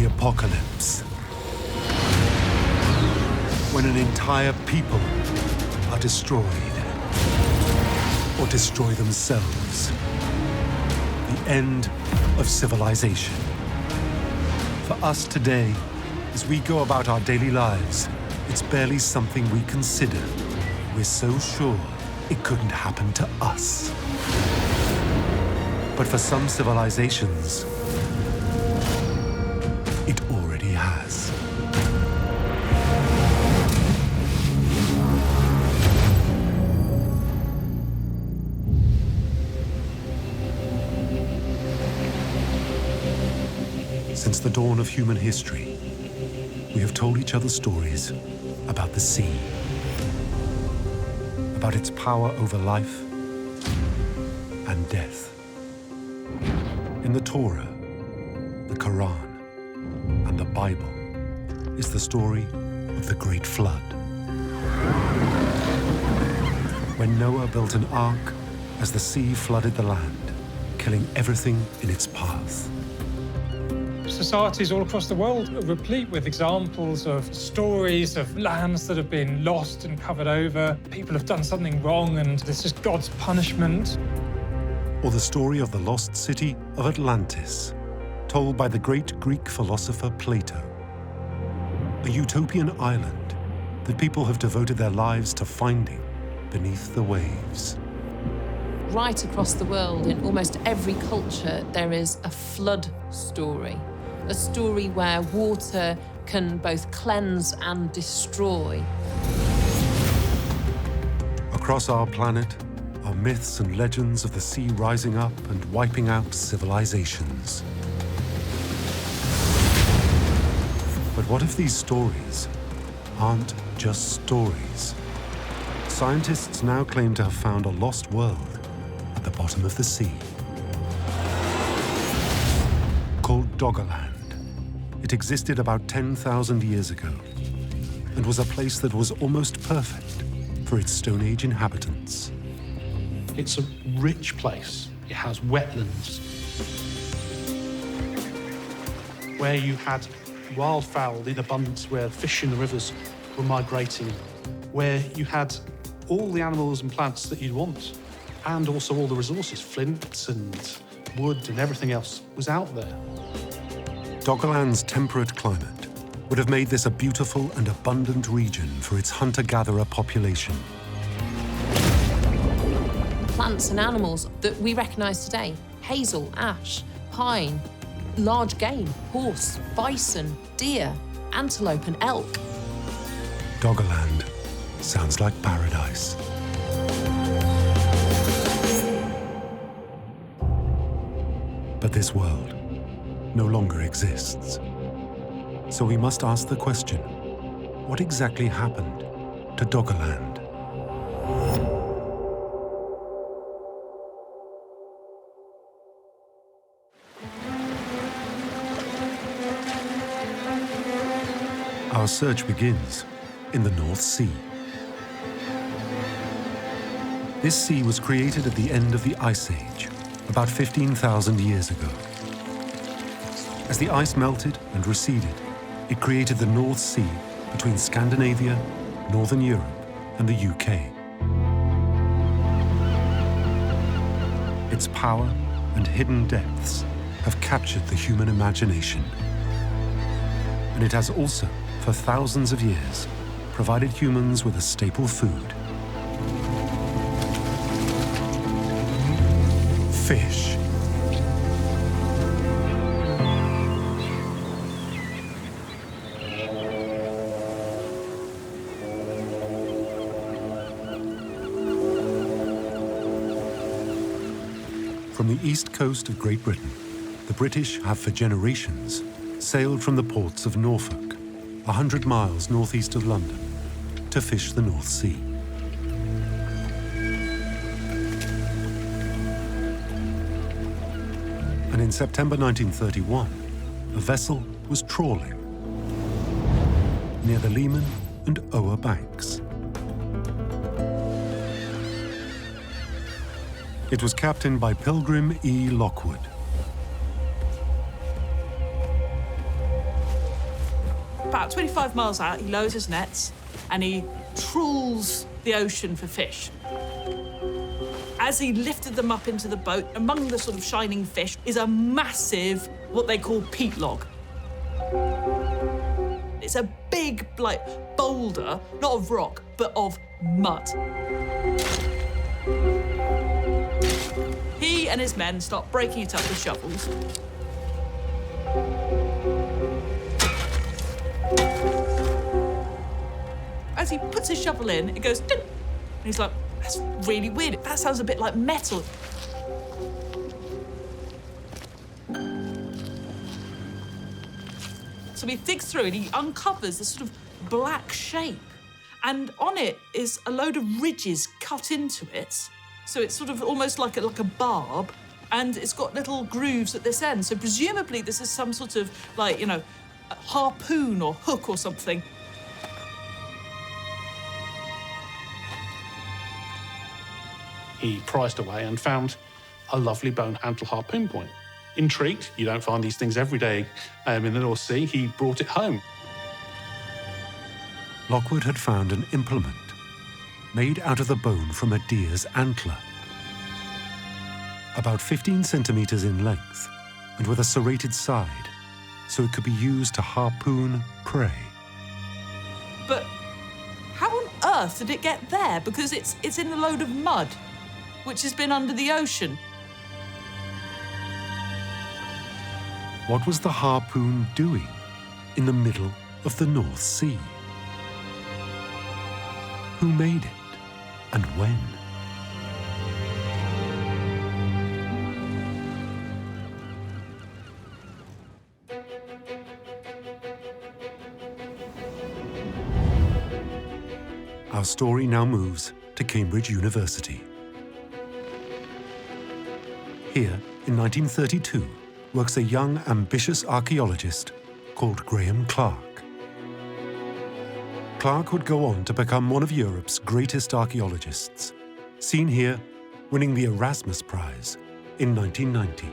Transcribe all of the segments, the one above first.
The apocalypse. When an entire people are destroyed or destroy themselves. The end of civilization. For us today, as we go about our daily lives, it's barely something we consider. We're so sure it couldn't happen to us. But for some civilizations, it already has. Since the dawn of human history, we have told each other stories about the sea, about its power over life and death. In the Torah, the Quran, and the Bible is the story of the Great Flood. When Noah built an ark as the sea flooded the land, killing everything in its path. Societies all across the world are replete with examples of stories of lands that have been lost and covered over. People have done something wrong and this is God's punishment. Or the story of the lost city of Atlantis, told by the great Greek philosopher Plato. A utopian island that people have devoted their lives to finding beneath the waves. Right across the world, in almost every culture, there is a flood story. A story where water can both cleanse and destroy. Across our planet are myths and legends of the sea rising up and wiping out civilizations. But what if these stories aren't just stories? Scientists now claim to have found a lost world at the bottom of the sea, called Doggerland. It existed about 10,000 years ago and was a place that was almost perfect for its Stone Age inhabitants. It's a rich place. It has wetlands where you had wildfowl in abundance, where fish in the rivers were migrating, where you had all the animals and plants that you'd want, and also all the resources, flint and wood and everything else was out there. Doggerland's temperate climate would have made this a beautiful and abundant region for its hunter-gatherer population. Plants and animals that we recognise today: hazel, ash, pine, large game, horse, bison, deer, antelope and elk. Doggerland sounds like paradise. But this world no longer exists. So we must ask the question, what exactly happened to Doggerland? Our search begins in the North Sea. This sea was created at the end of the Ice Age, about 15,000 years ago. As the ice melted and receded, it created the North Sea between Scandinavia, Northern Europe, and the UK. Its power and hidden depths have captured the human imagination. And it has also, for thousands of years, provided humans with a staple food: fish. From the east coast of Great Britain, the British have for generations sailed from the ports of Norfolk, 100 miles northeast of London, to fish the North Sea. And in September 1931, a vessel was trawling near the Lehman and Ower banks. It was captained by Pilgrim E. Lockwood. about 25 miles out, he lowers his nets and he trawls the ocean for fish. As he lifted them up into the boat, among the sort of shining fish is a massive, what they call peat log. It's a big, like, boulder, not of rock, but of mud. He and his men start breaking it up with shovels. As he puts his shovel in, it goes ding, and he's like, that's really weird. That sounds a bit like metal. So he digs through and he uncovers this sort of black shape. And on it is a load of ridges cut into it. So it's sort of almost like a barb. And it's got little grooves at this end. So presumably this is some sort of, like, you know, a harpoon or hook or something. He prized away and found a lovely bone handle harpoon point. Intrigued, you don't find these things every day in the North Sea, he brought it home. Lockwood had found an implement made out of the bone from a deer's antler, about 15 centimeters in length and with a serrated side, so it could be used to harpoon prey. But how on earth did it get there? Because it's in a load of mud, which has been under the ocean. What was the harpoon doing in the middle of the North Sea? Who made it and when? Our story now moves to Cambridge University. Here, in 1932, works a young, ambitious archaeologist called Graham Clark. Clark would go on to become one of Europe's greatest archaeologists, seen here winning the Erasmus Prize in 1990.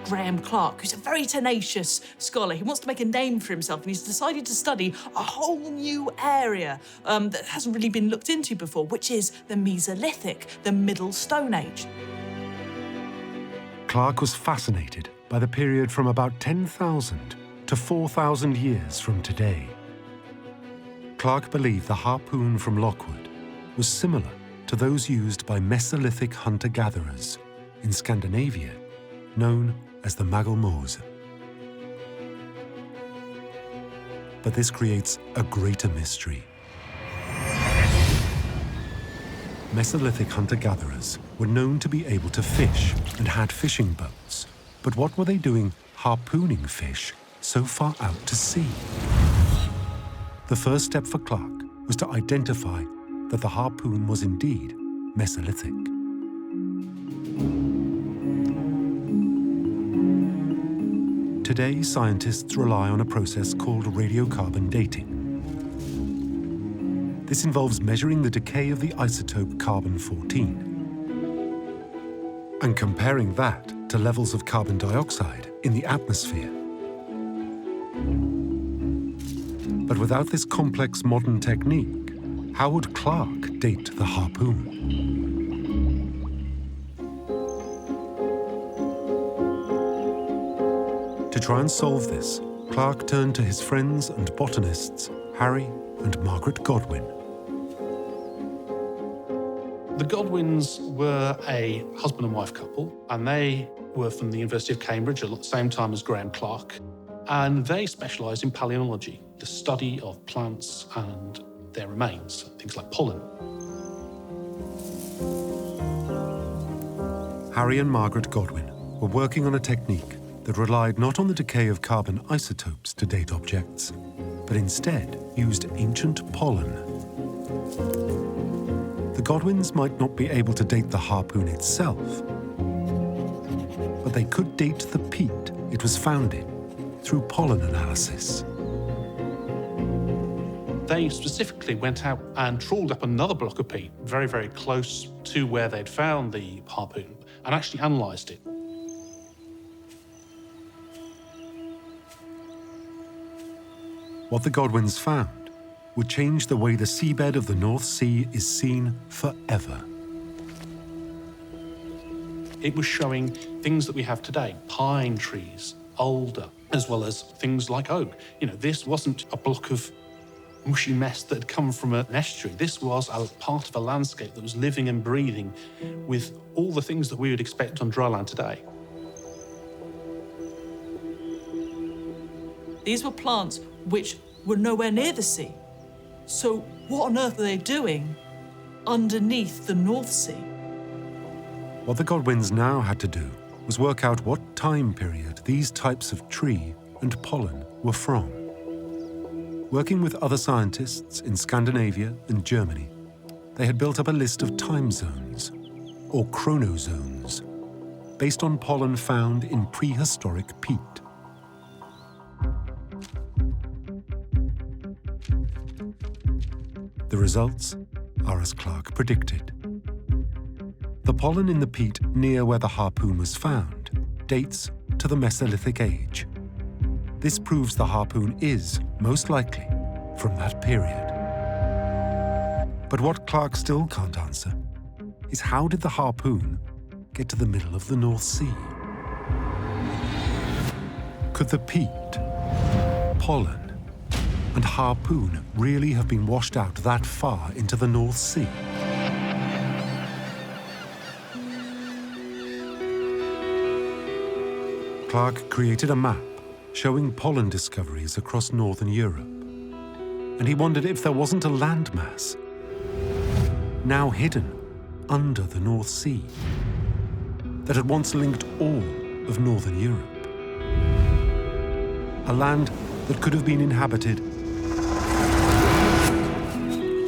Graham Clark, who's a very tenacious scholar. He wants to make a name for himself, and he's decided to study a whole new area that hasn't really been looked into before, which is the Mesolithic, the Middle Stone Age. Clark was fascinated by the period from about 10,000 to 4,000 years from today. Clark believed the harpoon from Lockwood was similar to those used by Mesolithic hunter-gatherers in Scandinavia, known as the Magelmose. But this creates a greater mystery. Mesolithic hunter-gatherers were known to be able to fish and had fishing boats. But what were they doing harpooning fish so far out to sea? The first step for Clark was to identify that the harpoon was indeed Mesolithic. Today, scientists rely on a process called radiocarbon dating. This involves measuring the decay of the isotope carbon-14 and comparing that to levels of carbon dioxide in the atmosphere. But without this complex modern technique, how would Clark date the harpoon? To try and solve this, Clark turned to his friends and botanists, Harry and Margaret Godwin. The Godwins were a husband and wife couple, and they were from the University of Cambridge at the same time as Graham Clark, and they specialised in palynology, the study of plants and their remains, things like pollen. Harry and Margaret Godwin were working on a technique that relied not on the decay of carbon isotopes to date objects, but instead used ancient pollen. The Godwins might not be able to date the harpoon itself, but they could date the peat it was found in through pollen analysis. They specifically went out and trawled up another block of peat very, very close to where they'd found the harpoon and actually analysed it. What the Godwins found would change the way the seabed of the North Sea is seen forever. It was showing things that we have today, pine trees, alder, as well as things like oak. This wasn't a block of mushy mess that had come from an estuary. This was a part of a landscape that was living and breathing with all the things that we would expect on dry land today. These were plants which were nowhere near the sea. So what on earth are they doing underneath the North Sea? What the Godwins now had to do was work out what time period these types of tree and pollen were from. Working with other scientists in Scandinavia and Germany, they had built up a list of time zones, or chronozones, based on pollen found in prehistoric peat. The results are as Clark predicted. The pollen in the peat near where the harpoon was found dates to the Mesolithic age. This proves the harpoon is, most likely, from that period. But what Clark still can't answer is how did the harpoon get to the middle of the North Sea? Could the peat, pollen, and harpoon really have been washed out that far into the North Sea? Clark created a map showing pollen discoveries across northern Europe. And he wondered if there wasn't a landmass now hidden under the North Sea that had once linked all of northern Europe. A land that could have been inhabited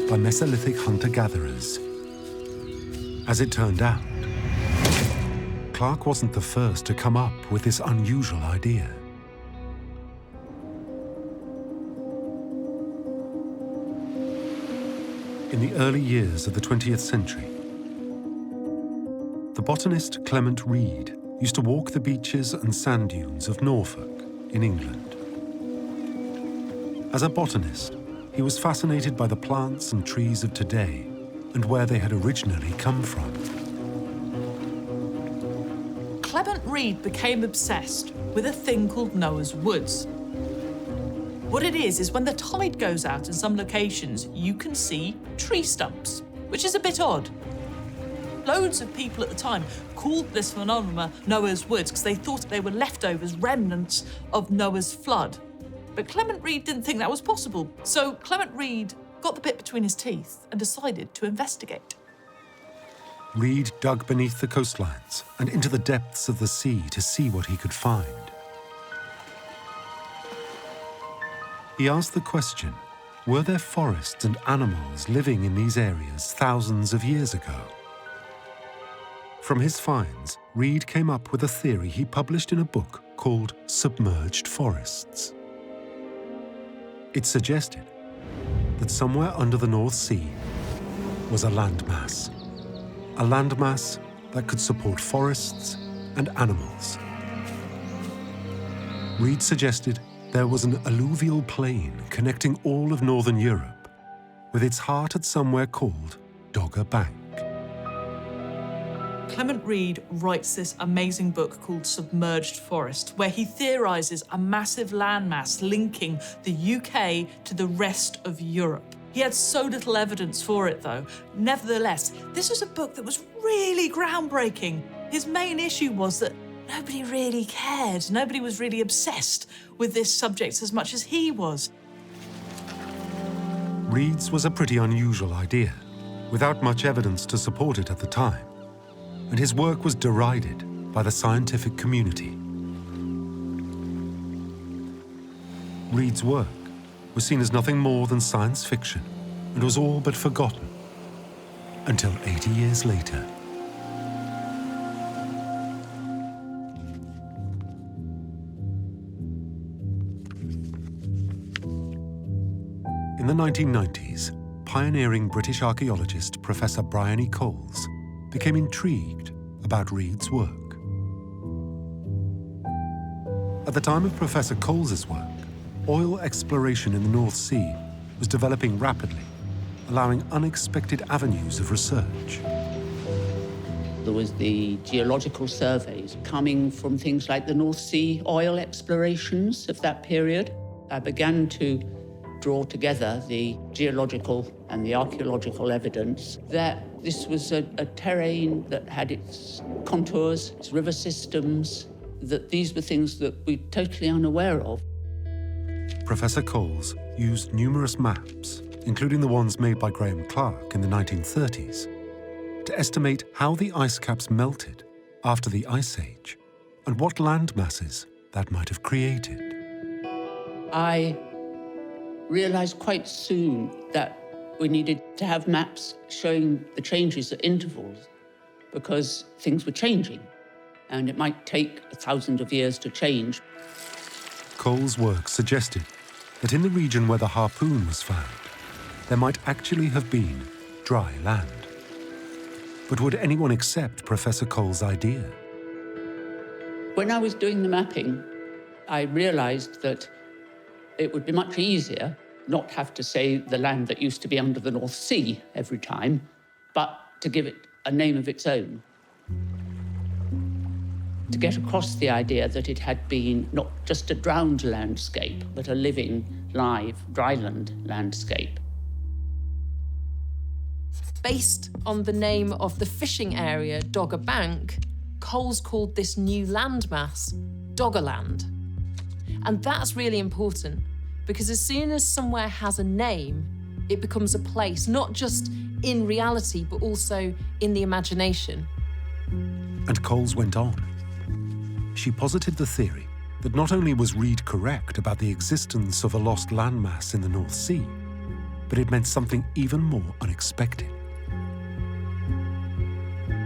by Mesolithic hunter-gatherers. As it turned out, Clark wasn't the first to come up with this unusual idea. In the early years of the 20th century, the botanist Clement Reid used to walk the beaches and sand dunes of Norfolk in England. As a botanist, he was fascinated by the plants and trees of today and where they had originally come from. Clement Reid became obsessed with a thing called Noah's Woods. What it is when the tide goes out in some locations, you can see tree stumps, which is a bit odd. Loads of people at the time called this phenomenon Noah's Woods because they thought they were leftovers, remnants of Noah's flood. But Clement Reid didn't think that was possible. So Clement Reid got the bit between his teeth and decided to investigate. Reid dug beneath the coastlines and into the depths of the sea to see what he could find. He asked the question, were there forests and animals living in these areas thousands of years ago? From his finds, Reid came up with a theory he published in a book called Submerged Forests. It suggested that somewhere under the North Sea was a landmass that could support forests and animals. Reid suggested there was an alluvial plain connecting all of northern Europe, with its heart at somewhere called Dogger Bank. Clement Reid writes this amazing book called Submerged Forest, where he theorises a massive landmass linking the UK to the rest of Europe. He had so little evidence for it, though. Nevertheless, this was a book that was really groundbreaking. His main issue was that nobody really cared. Nobody was really obsessed with this subject as much as he was. Reid's was a pretty unusual idea, without much evidence to support it at the time, and his work was derided by the scientific community. Reid's work was seen as nothing more than science fiction and was all but forgotten until 80 years later. In the 1990s, pioneering British archaeologist Professor Brian E. Coles became intrigued about Reid's work. At the time of Professor Coles's work, oil exploration in the North Sea was developing rapidly, allowing unexpected avenues of research. There was the geological surveys coming from things like the North Sea oil explorations of that period. I began to draw together the geological and the archaeological evidence that this was a terrain that had its contours, its river systems, that these were things that we're totally unaware of. Professor Coles used numerous maps, including the ones made by Graham Clark in the 1930s, to estimate how the ice caps melted after the Ice Age and what land masses that might have created. I realized quite soon that we needed to have maps showing the changes at intervals because things were changing and it might take 1,000 of years to change. Cole's work suggested that in the region where the harpoon was found, there might actually have been dry land. But would anyone accept Professor Cole's idea? When I was doing the mapping, I realized that it would be much easier not have to say the land that used to be under the North Sea every time, but to give it a name of its own. To get across the idea that it had been not just a drowned landscape, but a living, live, dryland landscape. Based on the name of the fishing area, Dogger Bank, Coles called this new landmass Doggerland. And that's really important because as soon as somewhere has a name, it becomes a place, not just in reality, but also in the imagination. And Coles went on. She posited the theory that not only was Reed correct about the existence of a lost landmass in the North Sea, but it meant something even more unexpected.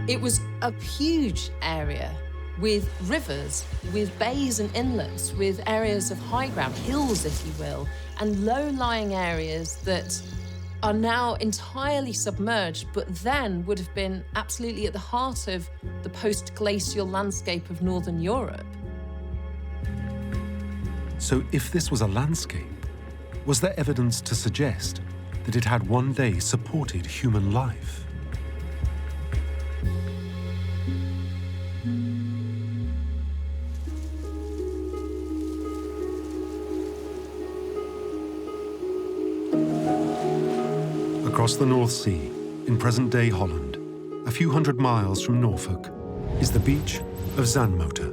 It was a huge area with rivers, with bays and inlets, with areas of high ground, hills, if you will, and low-lying areas that are now entirely submerged, but then would have been absolutely at the heart of the post-glacial landscape of Northern Europe. So if this was a landscape, was there evidence to suggest that it had one day supported human life? Across the North Sea, in present-day Holland, a few hundred miles from Norfolk, is the beach of Zandmotor.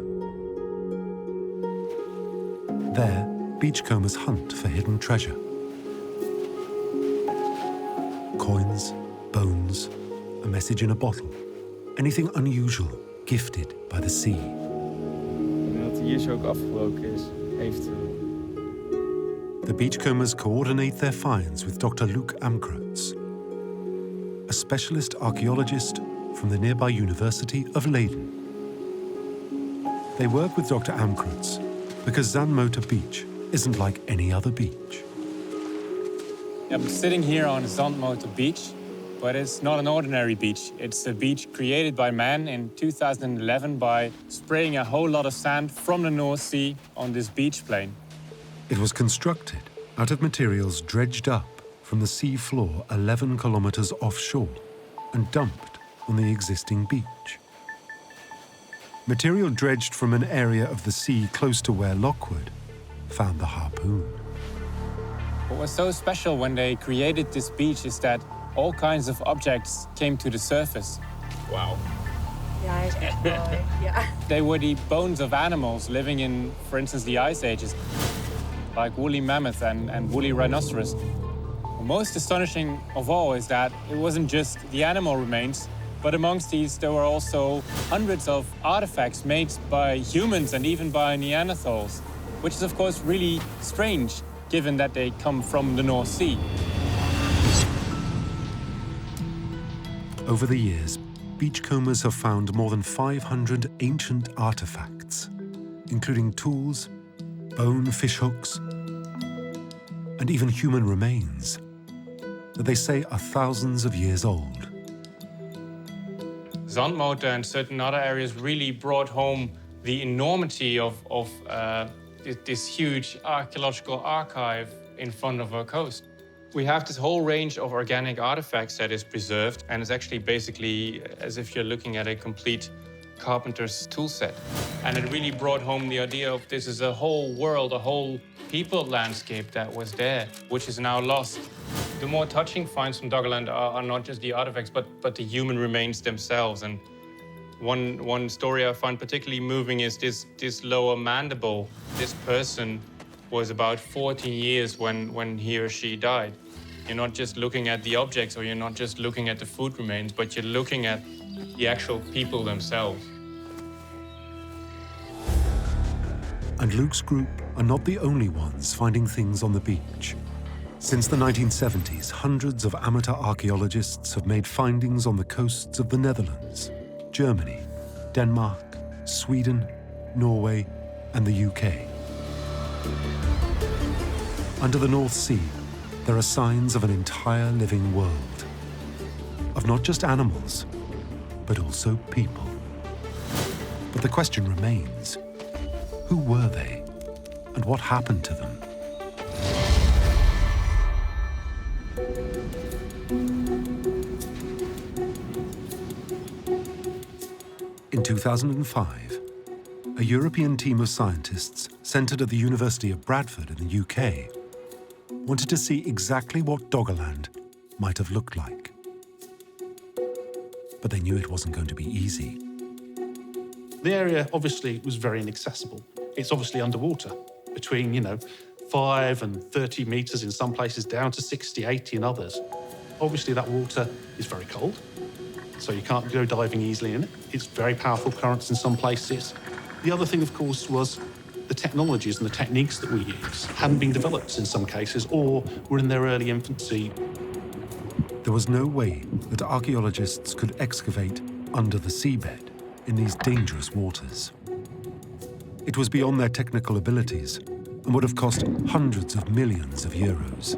There, beachcombers hunt for hidden treasure. Coins, bones, a message in a bottle, anything unusual gifted by the sea. En dat hier zo ook afgebroken is, eventueel. The beachcombers coordinate their finds with Dr. Luc Amkrutz, a specialist archaeologist from the nearby University of Leiden. They work with Dr. Amkrutz because Zandmotor Beach isn't like any other beach. I'm sitting here on Zandmotor Beach, but it's not an ordinary beach. It's a beach created by man in 2011 by spraying a whole lot of sand from the North Sea on this beach plain. It was constructed out of materials dredged up from the sea floor 11 kilometers offshore and dumped on the existing beach. Material dredged from an area of the sea close to where Lockwood found the harpoon. What was so special when they created this beach is that all kinds of objects came to the surface. Wow. Ja, hij is echt mooi. Ja. They were the bones of animals living in, for instance, the Ice Ages, like woolly mammoth and woolly rhinoceros. Most astonishing of all is that it wasn't just the animal remains, but amongst these there were also hundreds of artifacts made by humans and even by Neanderthals, which is of course really strange given that they come from the North Sea. Over the years, beachcombers have found more than 500 ancient artifacts, including tools, bone fishhooks, and even human remains that they say are thousands of years old. Zandmotor and certain other areas really brought home the enormity of this huge archaeological archive in front of our coast. We have this whole range of organic artifacts that is preserved, and it's actually basically as if you're looking at a complete carpenter's tool set. And it really brought home the idea of this is a whole world, a whole people landscape that was there, which is now lost. The more touching finds from Doggerland are not just the artifacts, but the human remains themselves. And one story I find particularly moving is this lower mandible. This person was about 14 years when he or she died. You're not just looking at the objects, or you're not just looking at the food remains, but you're looking at the actual people themselves. And Luke's group are not the only ones finding things on the beach. Since the 1970s, hundreds of amateur archaeologists have made findings on the coasts of the Netherlands, Germany, Denmark, Sweden, Norway, and the UK. Under the North Sea, there are signs of an entire living world. Of not just animals, but also people. But the question remains, who were they? And what happened to them? In 2005, a European team of scientists centred at the University of Bradford in the UK wanted to see exactly what Doggerland might have looked like. But they knew it wasn't going to be easy. The area obviously was very inaccessible. It's obviously underwater, between, 5 and 30 metres in some places, down to 60, 80 in others. Obviously that water is very cold, so you can't go diving easily in it. It's very powerful currents in some places. The other thing, of course, was the technologies and the techniques that we use hadn't been developed in some cases, or were in their early infancy. There was no way that archaeologists could excavate under the seabed in these dangerous waters. It was beyond their technical abilities and would have cost hundreds of millions of euros.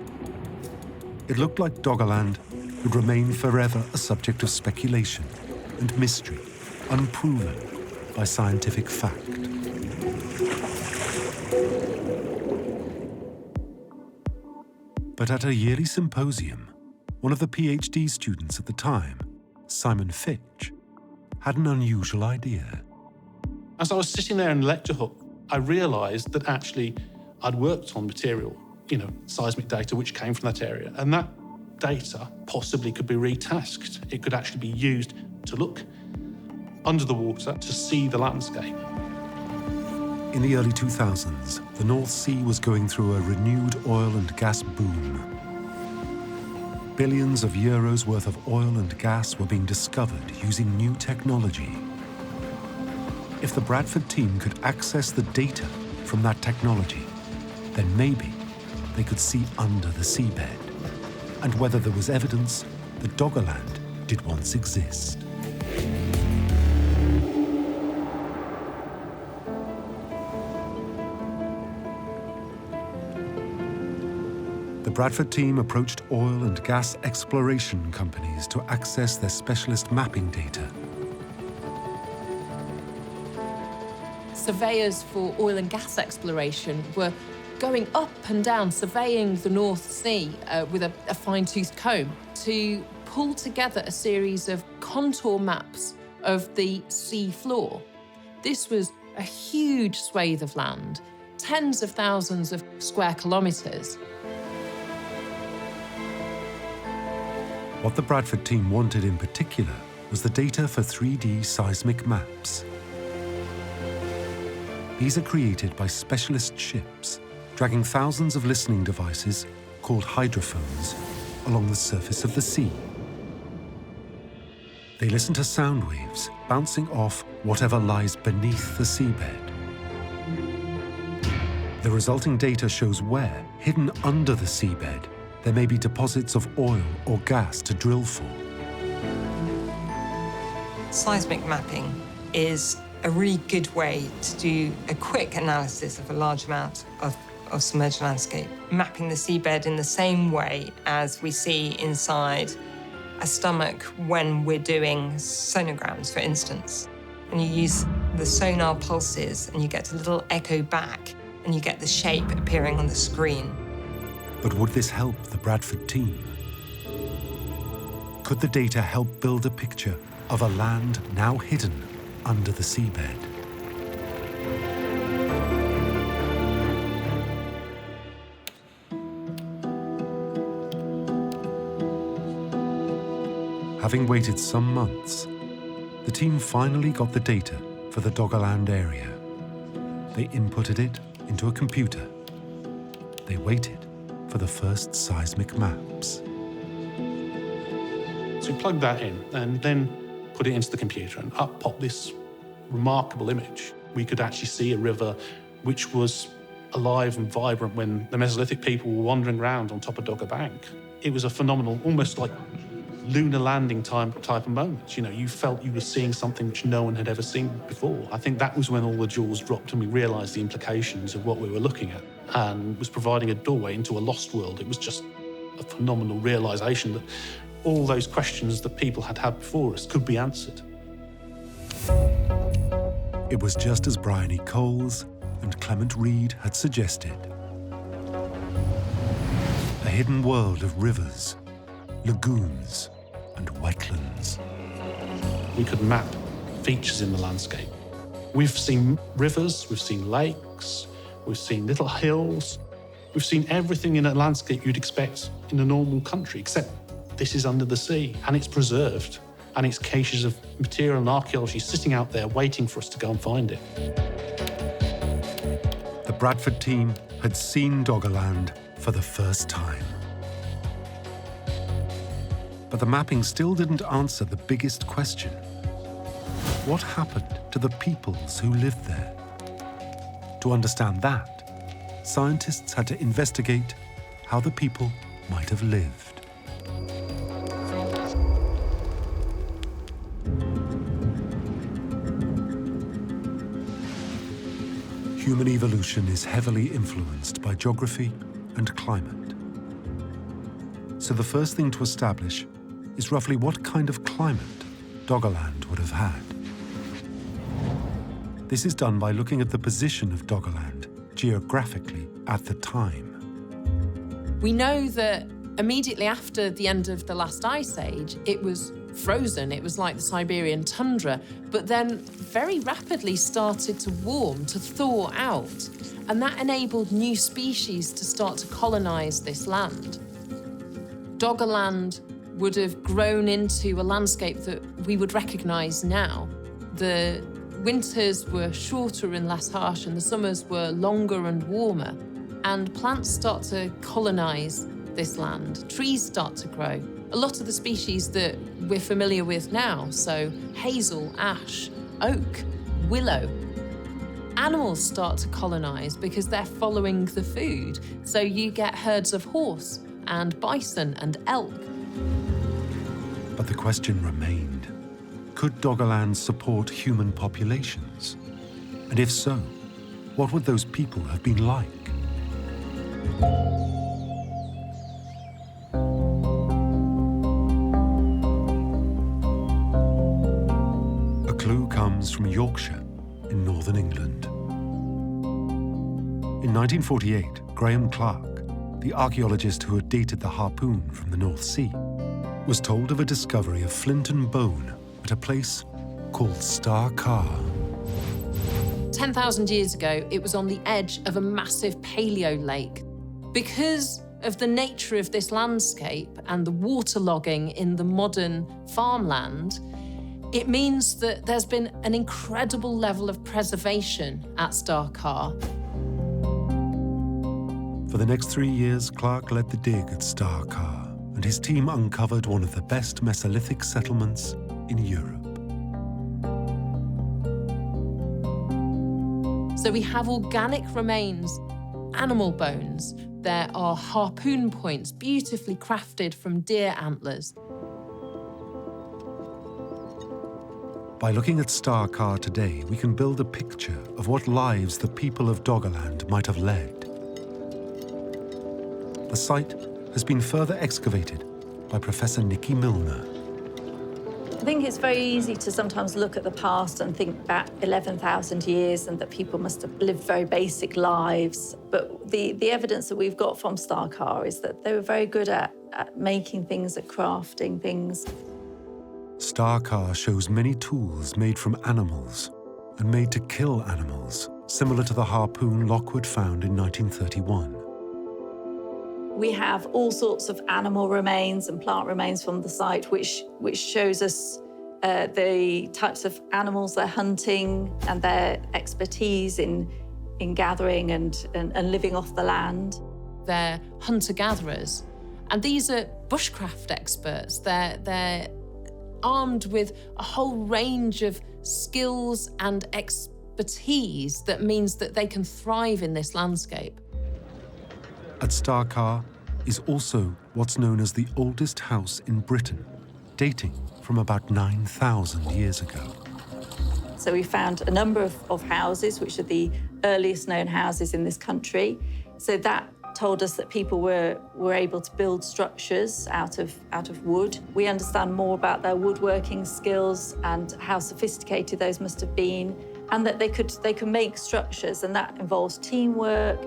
It looked like Doggerland would remain forever a subject of speculation and mystery, unproven by scientific fact. But at a yearly symposium, one of the PhD students at the time, Simon Fitch, had an unusual idea. As I was sitting there in the lecture hall, I realised that actually I'd worked on material, seismic data which came from that area, and that data possibly could be retasked. It could actually be used to look under the water to see the landscape. In the early 2000s, the North Sea was going through a renewed oil and gas boom. Billions of euros worth of oil and gas were being discovered using new technology. If the Bradford team could access the data from that technology, then maybe they could see under the seabed, and whether there was evidence that Doggerland did once exist. The Bradford team approached oil and gas exploration companies to access their specialist mapping data. Surveyors for oil and gas exploration were going up and down, surveying the North Sea with a fine-toothed comb to pull together a series of contour maps of the sea floor. This was a huge swathe of land, tens of thousands of square kilometres. What the Bradford team wanted in particular was the data for 3D seismic maps. These are created by specialist ships, dragging thousands of listening devices, called hydrophones, along the surface of the sea. They listen to sound waves bouncing off whatever lies beneath the seabed. The resulting data shows where, hidden under the seabed, there may be deposits of oil or gas to drill for. Seismic mapping is a really good way to do a quick analysis of a large amount of submerged landscape, mapping the seabed in the same way as we see inside a stomach when we're doing sonograms, for instance. And you use the sonar pulses and you get a little echo back and you get the shape appearing on the screen. But would this help the Bradford team? Could the data help build a picture of a land now hidden under the seabed? Having waited some months, the team finally got the data for the Doggerland area. They inputted it into a computer. They waited for the first seismic maps. So we plugged that in and then put it into the computer, and up popped this remarkable image. We could actually see a river which was alive and vibrant when the Mesolithic people were wandering around on top of Dogger Bank. It was a phenomenal, almost like lunar landing type of moment. You know, you felt you were seeing something which no one had ever seen before. I think that was when all the jaws dropped and we realised the implications of what we were looking at, and was providing a doorway into a lost world. It was just a phenomenal realisation that all those questions that people had had before us could be answered. It was just as Brian E. Coles and Clement Reed had suggested. A hidden world of rivers, lagoons, and wetlands. We could map features in the landscape. We've seen rivers, we've seen lakes, we've seen little hills. We've seen everything in a landscape you'd expect in a normal country, except this is under the sea, and it's preserved, and it's caches of material and archaeology sitting out there waiting for us to go and find it. The Bradford team had seen Doggerland for the first time. But the mapping still didn't answer the biggest question. What happened to the peoples who lived there? To understand that, scientists had to investigate how the people might have lived. Human evolution is heavily influenced by geography and climate. So the first thing to establish is roughly what kind of climate Doggerland would have had. This is done by looking at the position of Doggerland geographically at the time. We know that immediately after the end of the last ice age, it was frozen. It was like the Siberian tundra, but then very rapidly started to warm, to thaw out. And that enabled new species to start to colonize this land. Doggerland would have grown into a landscape that we would recognize now. The winters were shorter and less harsh, and the summers were longer and warmer. And plants start to colonize this land. Trees start to grow. A lot of the species that we're familiar with now, so hazel, ash, oak, willow. Animals start to colonize because they're following the food. So you get herds of horse and bison and elk. But the question remained, could Doggerland support human populations? And if so, what would those people have been like? A clue comes from Yorkshire in northern England. In 1948, Graham Clark, the archaeologist who had dated the harpoon from the North Sea, was told of a discovery of flint and bone at a place called Star Car. 10,000 years ago, it was on the edge of a massive paleo lake. Because of the nature of this landscape and the waterlogging in the modern farmland, it means that there's been an incredible level of preservation at Star Car. For the next 3 years, Clark led the dig at Star Car, and his team uncovered one of the best Mesolithic settlements in Europe. So we have organic remains, animal bones. There are harpoon points, beautifully crafted from deer antlers. By looking at Star Car today, we can build a picture of what lives the people of Doggerland might have led. The site has been further excavated by Professor Nicky Milner. I think it's very easy to sometimes look at the past and think back 11,000 years and that people must have lived very basic lives. But the evidence that we've got from Starkar is that they were very good at making things, at crafting things. Starkar shows many tools made from animals and made to kill animals, similar to the harpoon Lockwood found in 1931. We have all sorts of animal remains and plant remains from the site, which shows us the types of animals they're hunting and their expertise in gathering and living off the land. They're hunter-gatherers, and these are bushcraft experts. They're armed with a whole range of skills and expertise that means that they can thrive in this landscape. At Starkar is also what's known as the oldest house in Britain, dating from about 9,000 years ago. So we found a number of houses, which are the earliest known houses in this country. So that told us that people were able to build structures out of wood. We understand more about their woodworking skills and how sophisticated those must have been, and that they could make structures, and that involves teamwork.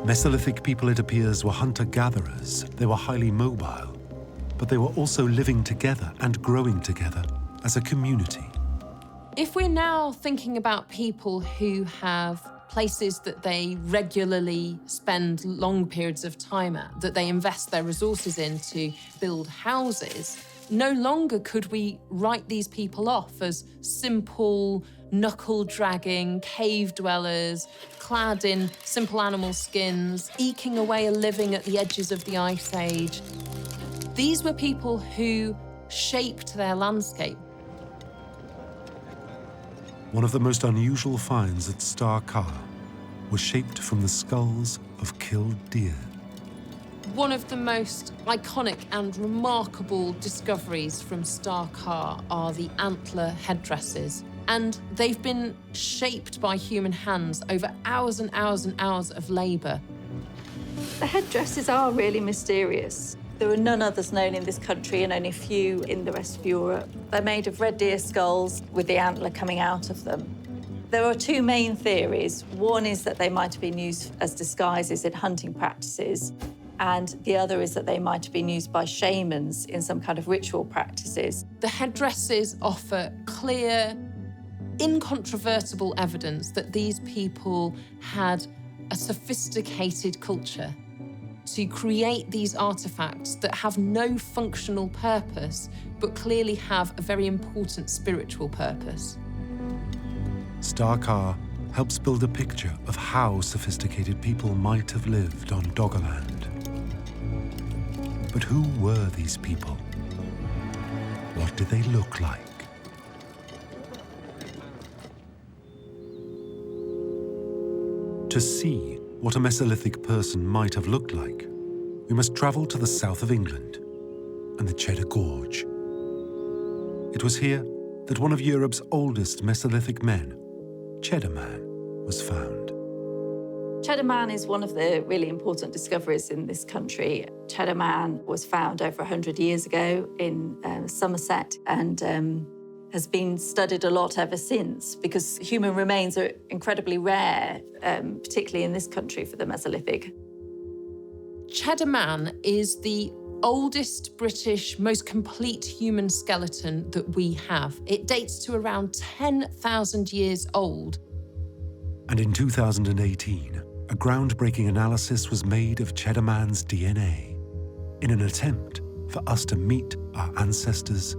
Mesolithic people, it appears, were hunter-gatherers. They were highly mobile, but they were also living together and growing together as a community. If we're now thinking about people who have places that they regularly spend long periods of time at, that they invest their resources in to build houses, no longer could we write these people off as simple, knuckle-dragging cave dwellers, clad in simple animal skins, eking away a living at the edges of the Ice Age. These were people who shaped their landscape. One of the most unusual finds at Starkar was shaped from the skulls of killed deer. One of the most iconic and remarkable discoveries from Starkar are the antler headdresses. And they've been shaped by human hands over hours and hours and hours of labour. The headdresses are really mysterious. There are none others known in this country and only a few in the rest of Europe. They're made of red deer skulls with the antler coming out of them. There are two main theories. One is that they might have been used as disguises in hunting practices, and the other is that they might have been used by shamans in some kind of ritual practices. The headdresses offer clear, incontrovertible evidence that these people had a sophisticated culture to create these artifacts that have no functional purpose, but clearly have a very important spiritual purpose. Starkar helps build a picture of how sophisticated people might have lived on Doggerland. But who were these people? What did they look like? To see what a Mesolithic person might have looked like, we must travel to the south of England and the Cheddar Gorge. It was here that one of Europe's oldest Mesolithic men, Cheddar Man, was found. Cheddar Man is one of the really important discoveries in this country. Cheddar Man was found over 100 years ago in Somerset and has been studied a lot ever since because human remains are incredibly rare, particularly in this country for the Mesolithic. Cheddar Man is the oldest British, most complete human skeleton that we have. It dates to around 10,000 years old. And in 2018, a groundbreaking analysis was made of Cheddar Man's DNA in an attempt for us to meet our ancestors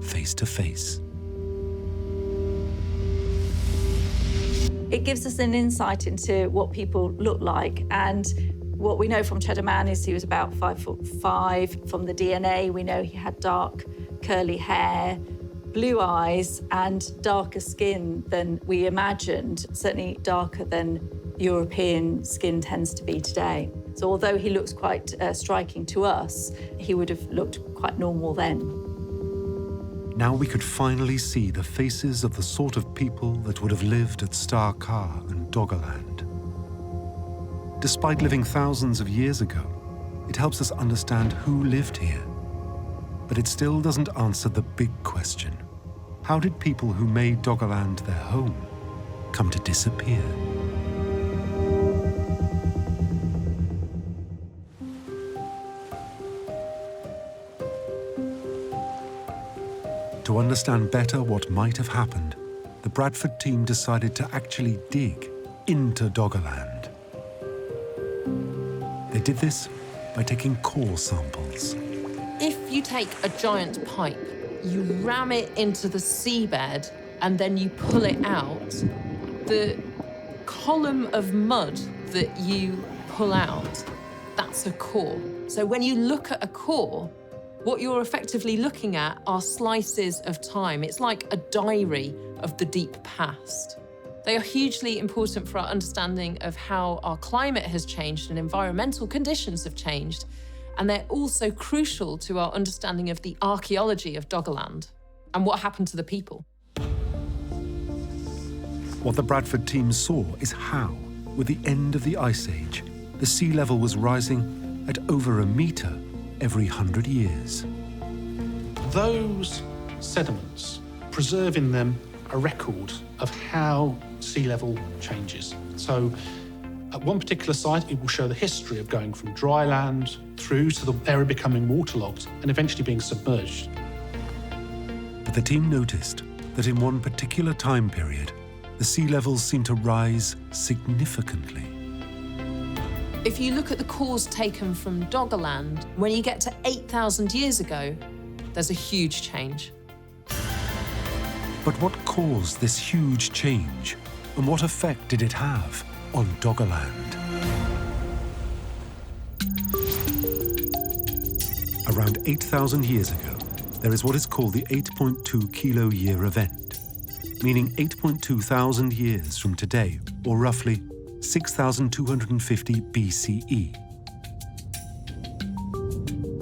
face to face. It gives us an insight into what people look like, and what we know from Cheddar Man is he was about 5'5". From the DNA, we know he had dark, curly hair, blue eyes, and darker skin than we imagined, certainly darker than European skin tends to be today. So although he looks quite striking to us, he would have looked quite normal then. Now we could finally see the faces of the sort of people that would have lived at Starkar and Doggerland. Despite living thousands of years ago, it helps us understand who lived here But it still doesn't answer the big question. How did people who made Doggerland their home come to disappear? To understand better what might have happened, the Bradford team decided to actually dig into Doggerland. They did this by taking core samples. If you take a giant pipe, you ram it into the seabed, and then you pull it out, the column of mud that you pull out, that's a core. So when you look at a core, what you're effectively looking at are slices of time. It's like a diary of the deep past. They are hugely important for our understanding of how our climate has changed and environmental conditions have changed. And they're also crucial to our understanding of the archaeology of Doggerland and what happened to the people. What the Bradford team saw is how, with the end of the Ice Age, the sea level was rising at over 1 metre every 100 years. Those sediments preserve in them a record of how sea level changes. So at one particular site, it will show the history of going from dry land through to the area becoming waterlogged and eventually being submerged. But the team noticed that in one particular time period, the sea levels seemed to rise significantly. If you look at the cores taken from Doggerland, when you get to 8,000 years ago, there's a huge change. But what caused this huge change, and what effect did it have on Doggerland? Around 8,000 years ago, there is what is called the 8.2 kilo year event, meaning 8.2 thousand years from today, or roughly 6,250 BCE.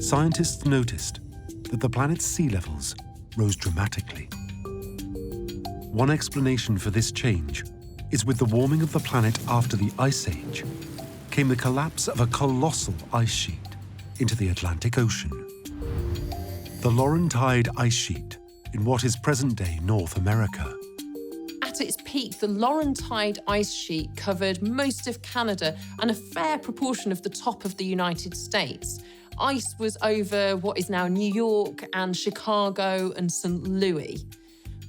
Scientists noticed that the planet's sea levels rose dramatically. One explanation for this change is with the warming of the planet after the Ice Age came the collapse of a colossal ice sheet into the Atlantic Ocean. The Laurentide ice sheet in what is present-day North America. At its peak, the Laurentide ice sheet covered most of Canada and a fair proportion of the top of the United States. Ice was over what is now New York and Chicago and St. Louis.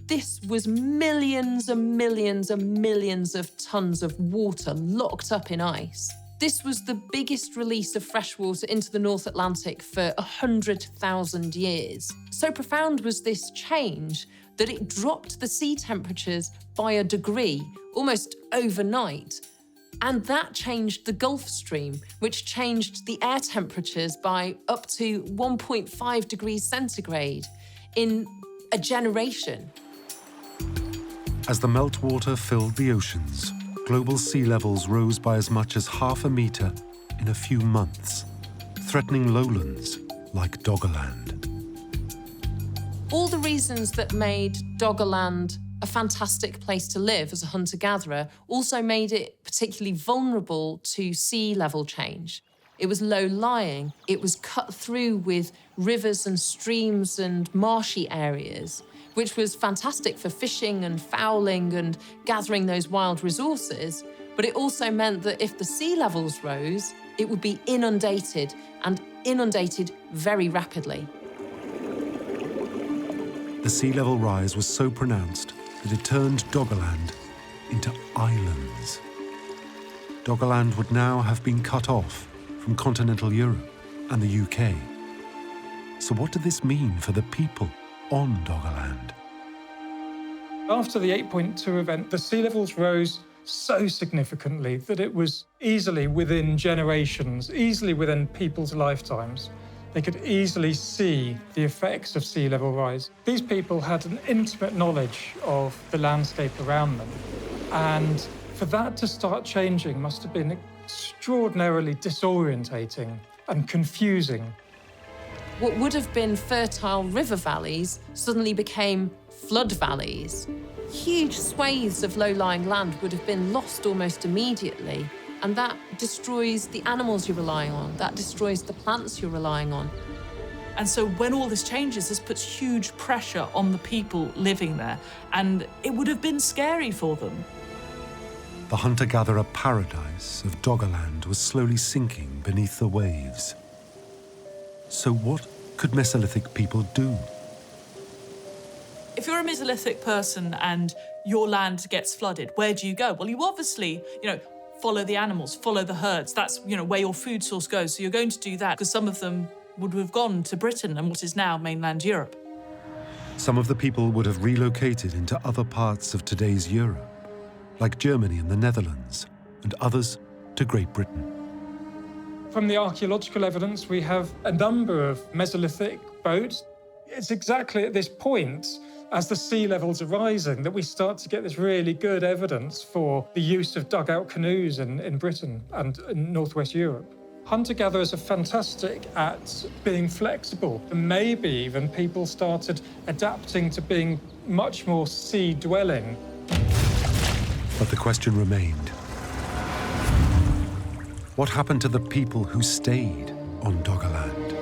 This was millions and millions and millions of tons of water locked up in ice. This was the biggest release of freshwater into the North Atlantic for 100,000 years. So profound was this change that it dropped the sea temperatures by a degree, almost overnight. And that changed the Gulf Stream, which changed the air temperatures by up to 1.5 degrees centigrade in a generation. As the meltwater filled the oceans, global sea levels rose by as much as 0.5 metre in a few months, threatening lowlands like Doggerland. All the reasons that made Doggerland a fantastic place to live as a hunter-gatherer also made it particularly vulnerable to sea level change. It was low-lying, it was cut through with rivers and streams and marshy areas, which was fantastic for fishing and fowling and gathering those wild resources, but it also meant that if the sea levels rose, it would be inundated, and inundated very rapidly. The sea level rise was so pronounced that it turned Doggerland into islands. Doggerland would now have been cut off from continental Europe and the UK. So what did this mean for the people on Doggerland? After the 8.2 event, the sea levels rose so significantly that it was easily within generations, easily within people's lifetimes. They could easily see the effects of sea level rise. These people had an intimate knowledge of the landscape around them. And for that to start changing must have been extraordinarily disorientating and confusing. What would have been fertile river valleys suddenly became flood valleys. Huge swathes of low-lying land would have been lost almost immediately, and that destroys the animals you're relying on, that destroys the plants you're relying on. And so when all this changes, this puts huge pressure on the people living there. And it would have been scary for them. The hunter-gatherer paradise of Doggerland was slowly sinking beneath the waves. So what could Mesolithic people do? If you're a Mesolithic person and your land gets flooded, where do you go? Well, you obviously, follow the animals, follow the herds. That's, where your food source goes. So you're going to do that because some of them would have gone to Britain and what is now mainland Europe. Some of the people would have relocated into other parts of today's Europe, like Germany and the Netherlands, and others to Great Britain. From the archaeological evidence, we have a number of Mesolithic boats. It's exactly at this point, as the sea levels are rising, that we start to get this really good evidence for the use of dugout canoes in Britain and in northwest Europe. Hunter-gatherers are fantastic at being flexible, and maybe even people started adapting to being much more sea-dwelling. But the question remained. What happened to the people who stayed on Doggerland?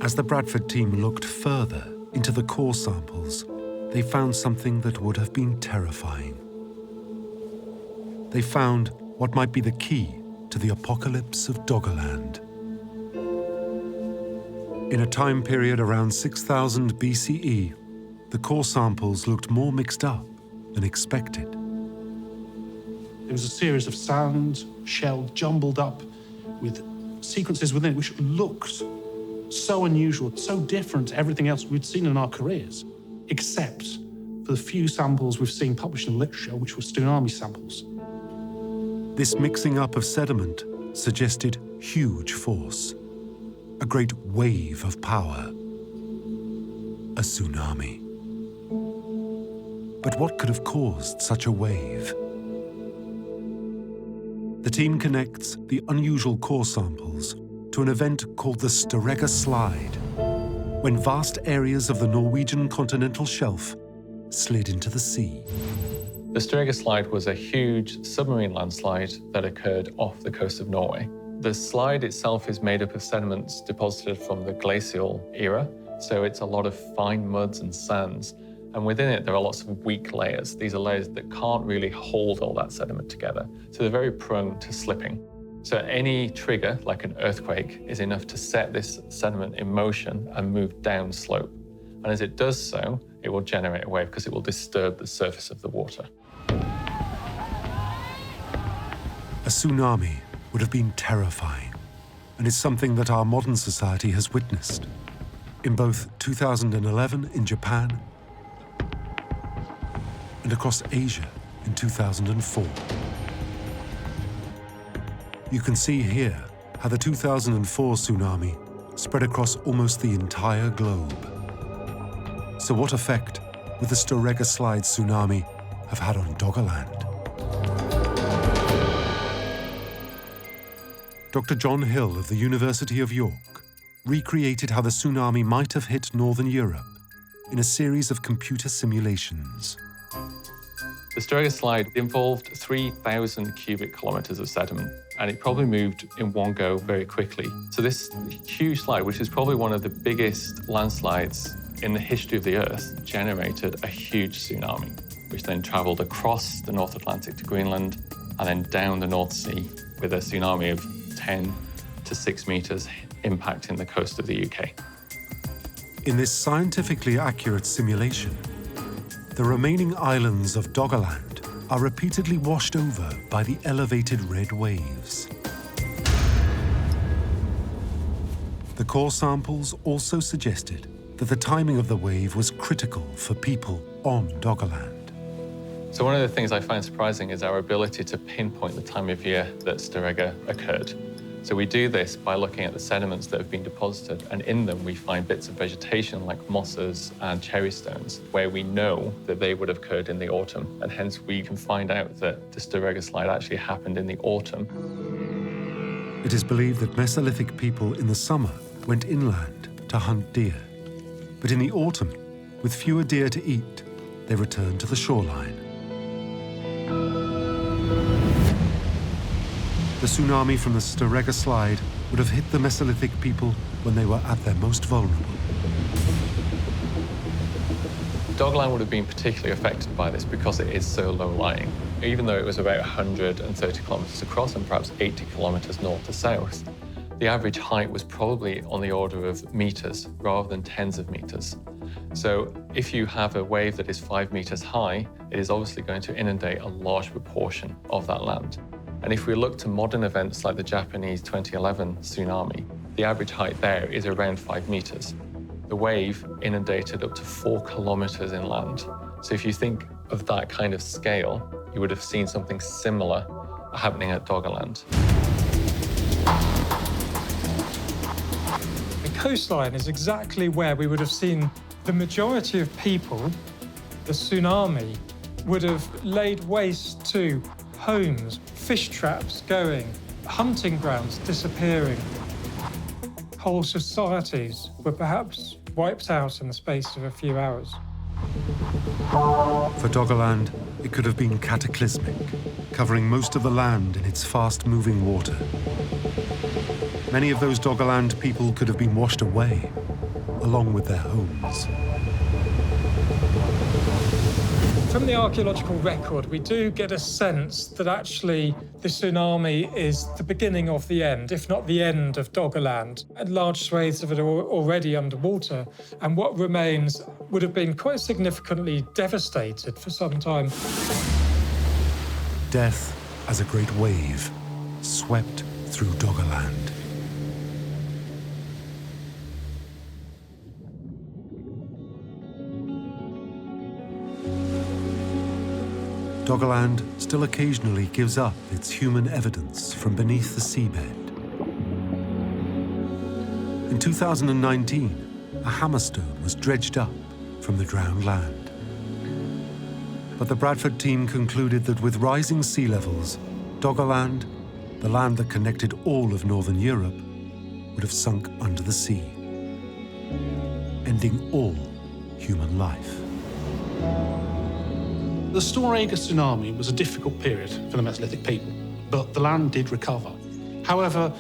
As the Bradford team looked further into the core samples, they found something that would have been terrifying. They found what might be the key to the apocalypse of Doggerland. In a time period around 6000 BCE, the core samples looked more mixed up than expected. It was a series of sand, shell, jumbled up with sequences within it which looked so unusual, so different to everything else we'd seen in our careers, except for the few samples we've seen published in literature, which were tsunami samples. This mixing up of sediment suggested huge force, a great wave of power, a tsunami. But what could have caused such a wave? The team connects the unusual core samples to an event called the Storegga Slide, when vast areas of the Norwegian continental shelf slid into the sea. The Storegga Slide was a huge submarine landslide that occurred off the coast of Norway. The slide itself is made up of sediments deposited from the glacial era, so it's a lot of fine muds and sands. And within it, there are lots of weak layers. These are layers that can't really hold all that sediment together, so they're very prone to slipping. So any trigger, like an earthquake, is enough to set this sediment in motion and move down slope. And as it does so, it will generate a wave because it will disturb the surface of the water. A tsunami would have been terrifying, and is something that our modern society has witnessed in both 2011 in Japan and across Asia in 2004. You can see here how the 2004 tsunami spread across almost the entire globe. So what effect would the Storegga Slide tsunami have had on Doggerland? Dr. John Hill of the University of York recreated how the tsunami might have hit Northern Europe in a series of computer simulations. The Storegga Slide involved 3,000 cubic kilometers of sediment, and it probably moved in one go very quickly. So this huge slide, which is probably one of the biggest landslides in the history of the Earth, generated a huge tsunami, which then traveled across the North Atlantic to Greenland and then down the North Sea with a tsunami of 10 to 6 meters impacting the coast of the UK. In this scientifically accurate simulation, the remaining islands of Doggerland are repeatedly washed over by the elevated red waves. The core samples also suggested that the timing of the wave was critical for people on Doggerland. So one of the things I find surprising is our ability to pinpoint the time of year that Storegga occurred. So we do this by looking at the sediments that have been deposited, and in them we find bits of vegetation like mosses and cherry stones, where we know that they would have occurred in the autumn, and hence we can find out that the Storegga Slide actually happened in the autumn. It is believed that Mesolithic people in the summer went inland to hunt deer, but in the autumn, with fewer deer to eat, they returned to the shoreline. The tsunami from the Storegga slide would have hit the Mesolithic people when they were at their most vulnerable. Doggerland would have been particularly affected by this because it is so low-lying. Even though it was about 130 kilometres across and perhaps 80 kilometres north to south, the average height was probably on the order of meters rather than tens of meters. So if you have a wave that is 5 meters high, it is obviously going to inundate a large proportion of that land. And if we look to modern events like the Japanese 2011 tsunami, the average height there is around 5 meters. The wave inundated up to 4 kilometers inland. So if you think of that kind of scale, you would have seen something similar happening at Doggerland. The coastline is exactly where we would have seen the majority of people. The tsunami would have laid waste to homes, fish traps going, hunting grounds disappearing. Whole societies were perhaps wiped out in the space of a few hours. For Doggerland, it could have been cataclysmic, covering most of the land in its fast-moving water. Many of those Doggerland people could have been washed away, along with their homes. From the archaeological record, we do get a sense that actually the tsunami is the beginning of the end, if not the end of Doggerland. And large swathes of it are already underwater, and what remains would have been quite significantly devastated for some time. Death as a great wave swept through Doggerland. Doggerland still occasionally gives up its human evidence from beneath the seabed. In 2019, a hammerstone was dredged up from the drowned land. But the Bradford team concluded that with rising sea levels, Doggerland, the land that connected all of northern Europe, would have sunk under the sea, ending all human life. The Storegga tsunami was a difficult period for the Mesolithic people, but the land did recover. However,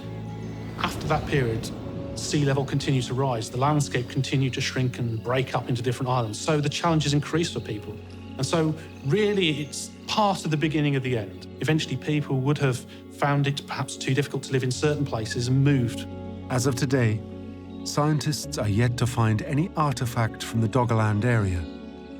after that period, sea level continued to rise, the landscape continued to shrink and break up into different islands, so the challenges increased for people. And so really it's part of the beginning of the end. Eventually people would have found it perhaps too difficult to live in certain places and moved. As of today, scientists are yet to find any artifact from the Doggerland area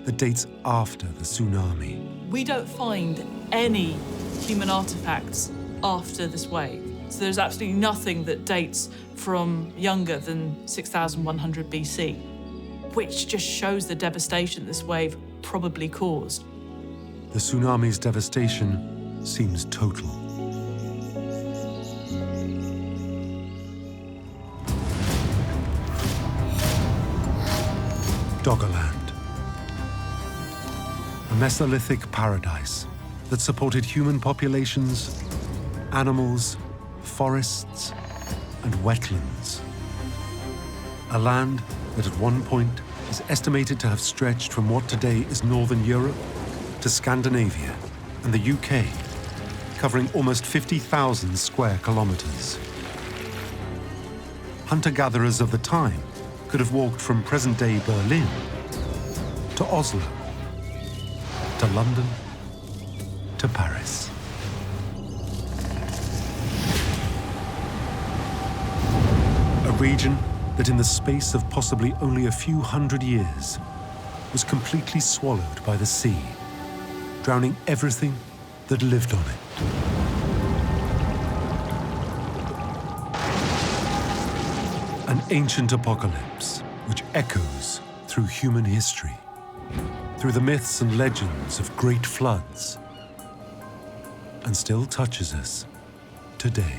that dates after the tsunami. We don't find any human artifacts after this wave. So there's absolutely nothing that dates from younger than 6,100 BC, which just shows the devastation this wave probably caused. The tsunami's devastation seems total. Doggerland. A Mesolithic paradise that supported human populations, animals, forests, and wetlands. A land that at one point is estimated to have stretched from what today is northern Europe to Scandinavia and the UK, covering almost 50,000 square kilometers. Hunter-gatherers of the time could have walked from present-day Berlin to Oslo, to London, to Paris. A region that in the space of possibly only a few hundred years was completely swallowed by the sea, drowning everything that lived on it. An ancient apocalypse which echoes through human history, through the myths and legends of great floods, and still touches us today.